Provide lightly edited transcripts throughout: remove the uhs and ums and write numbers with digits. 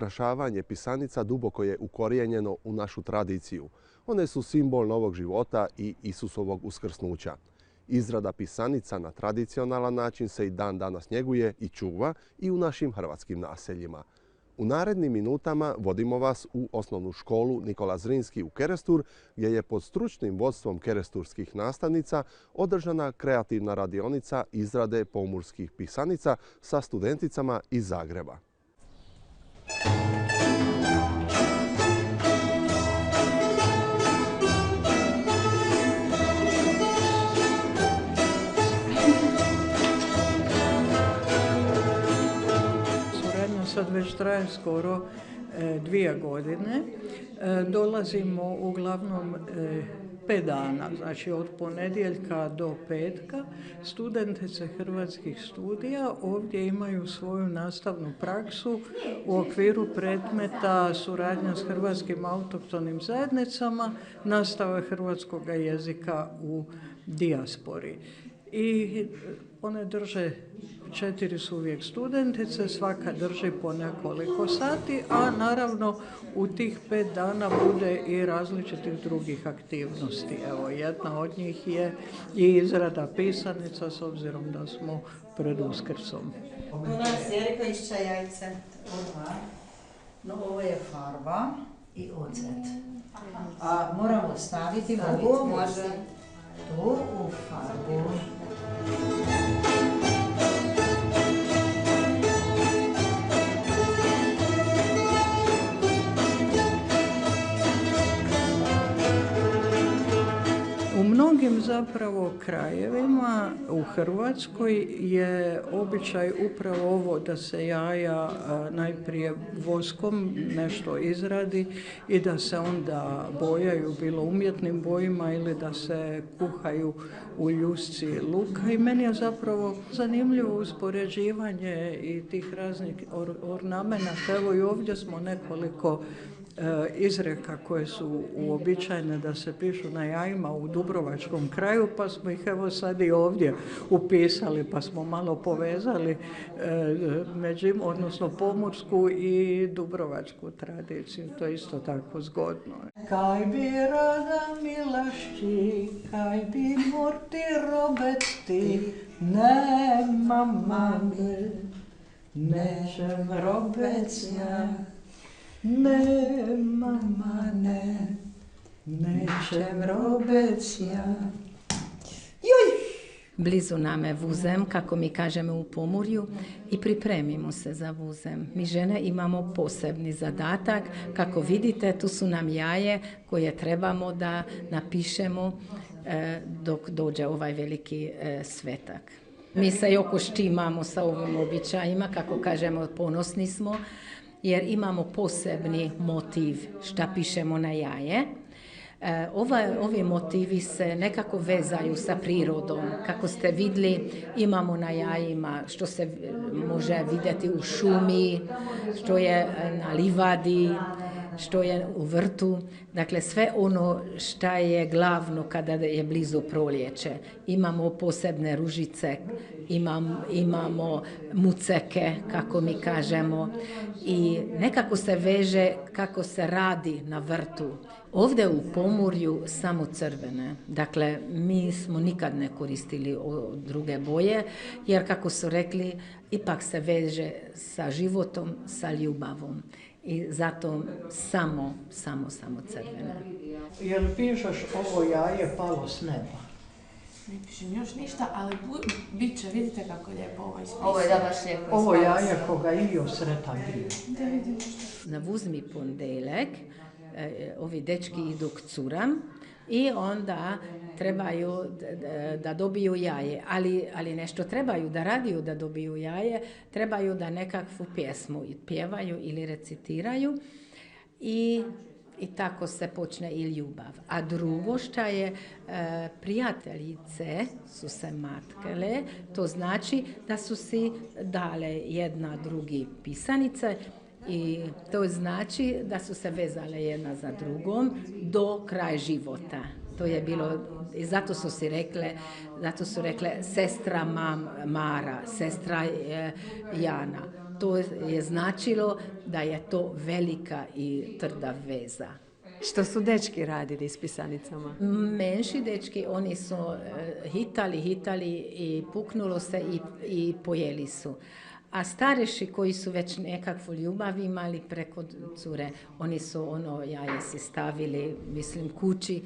Ukrašavanje pisanica duboko je ukorijenjeno u našu tradiciju. One su simbol novog života i Isusovog uskrsnuća. Izrada pisanica na tradicionalan način se i dan danas njeguje i čuva i u našim hrvatskim naseljima. U narednim minutama vodimo vas u osnovnu školu Nikola Zrinski u Kerestur, gdje je pod stručnim vodstvom keresturskih nastavnica održana kreativna radionica izrade pomurskih pisanica sa studenticama iz Zagreba. Sad već traje skoro 2 godine. Dolazimo uglavnom 5 dana, znači od ponedjeljka do petka. Studentice hrvatskih studija ovdje imaju svoju nastavnu praksu u okviru predmeta suradnja s hrvatskim autohtonim zajednicama, nastava hrvatskog jezika u dijaspori. I one drže, 4 su uvijek studentice, svaka drži po nekoliko sati, a naravno u tih 5 dana bude i različitih drugih aktivnosti. Evo, jedna od njih je i izrada pisanica s obzirom da smo pred Uskrsom. U nas je reklišća jajce. No, ovo je farba i ocet. A moramo staviti mogu tu u farbu. U mnogim zapravo krajevima u Hrvatskoj je običaj upravo ovo da se jaja najprije voskom nešto izradi i da se onda bojaju bilo umjetnim bojima ili da se kuhaju u ljusci luka. I meni je zapravo zanimljivo uspoređivanje i tih raznih ornamenata. Evo i ovdje smo nekoliko izreka koje su uobičajene da se pišu na jajima u dubrovačkom kraju, pa smo ih evo sad i ovdje upisali, pa smo malo povezali odnosno pomorsku i dubrovačku tradiciju. To je isto tako zgodno. Kaj bi rada milašći, kaj bi morti robeti, nema mame, nećem robecija. Nema mane, nećem robecija. Blizu nam je vuzem, kako mi kažemo u Pomurju, i pripremimo se za vuzem. Mi žene imamo posebni zadatak. Kako vidite, tu su nam jaje koje trebamo da napišemo dok dođe ovaj veliki svetak. Mi se jako štimamo sa ovim običajima, kako kažemo, ponosni smo, jer imamo posebni motiv šta pišemo na jaje. Ovi motivi se nekako vezaju sa prirodom. Kako ste vidjeli, imamo na jajima što se može vidjeti u šumi, što je na livadi, što je u vrtu. Dakle, sve ono šta je glavno kada je blizu proljeće. Imamo posebne ružice, imamo muceke, kako mi kažemo, i nekako se veže kako se radi na vrtu. Ovdje u Pomurju samo crvene. Dakle, mi smo nikad ne koristili druge boje, jer kako su rekli, ipak se veže sa životom, sa ljubavom. I zato samo crvene. Jel pišeš ovo jaje palo s neba? Ne pišem još ništa, ali bit će, vidite kako lijepo ovo ispisano. Ovo je da baš lijepo. Ovo jaje koga i jo sretan bio. Da vidim. Na vuzmi pondelek ovi dečki idu k curam i onda trebaju da dobiju jaje, ali nešto trebaju da radiju da dobiju jaje, trebaju da nekakvu pjesmu pjevaju ili recitiraju i tako se počne i ljubav. A drugo što je, prijateljice su se matkele, to znači da su si dale jedna drugi pisanice i to znači da su se vezale jedna za drugom do kraja života. To je bilo, i zato su rekle sestra Mara, sestra Jana. to je značilo da je to velika i tvrda veza. Što su dečki radili s pisanicama? Menši dečki, oni su hitali i puknulo se i pojeli su. A stareši koji su već nekakvu ljubav imali preko cure, oni su jaje si stavili, mislim, kući,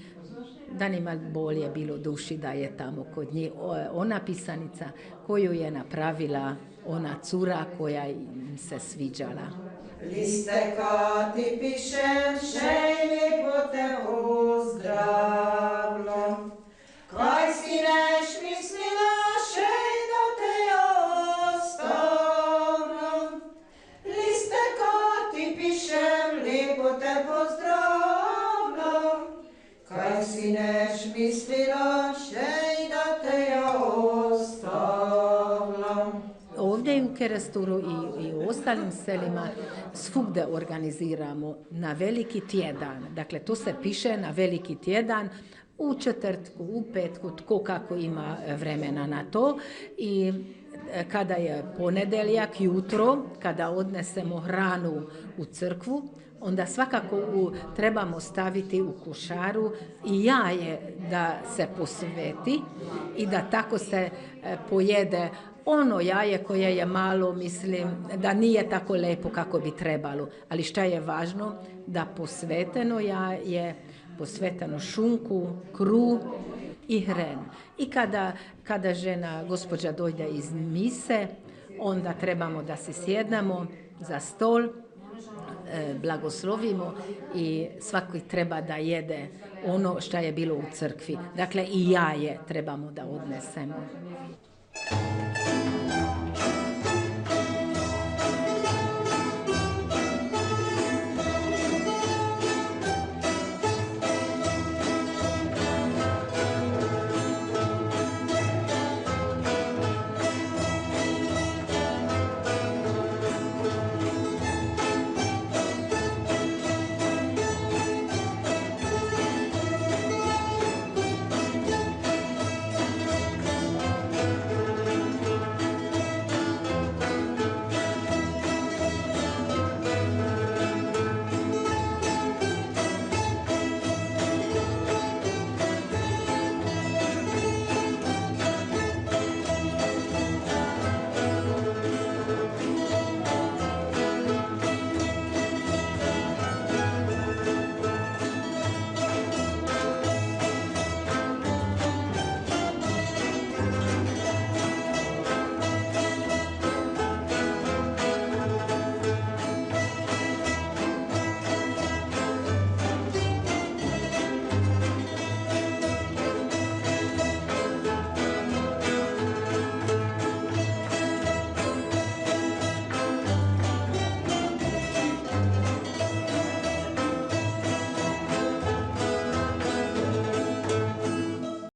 da njima bolje bilo duši da je tamo kod njih. Ona pisanica koju je napravila ona cura koja im se sviđala. Liste kad ti pišem, šej lijepo te pozdravljam. Kaj si neš mislila, šej da te ostavljam. Liste kad ti pišem, lijepo te pozdravljam. Kaj si neš mislila, šej da te ostavljam. Ovdje u Keresturu i u ostalim selima svugde organiziramo na veliki tjedan. Dakle, to se piše na veliki tjedan, u četvrtku, u petku, tko kako ima vremena na to. I kada je ponedjeljak jutro, kada odnesemo hranu u crkvu, onda svakako trebamo staviti u košaru i jaje da se posveti i da tako se pojede ono jaje koje je malo, mislim, da nije tako lepo kako bi trebalo. Ali šta je važno? Da posveteno jaje, posveteno šunku, kruh i hren. I kada žena, gospođa dojde iz mise, onda trebamo da se sjednemo za stol, blagoslovimo i svaki treba da jede ono što je bilo u crkvi. Dakle, i jaje trebamo da odnesemo.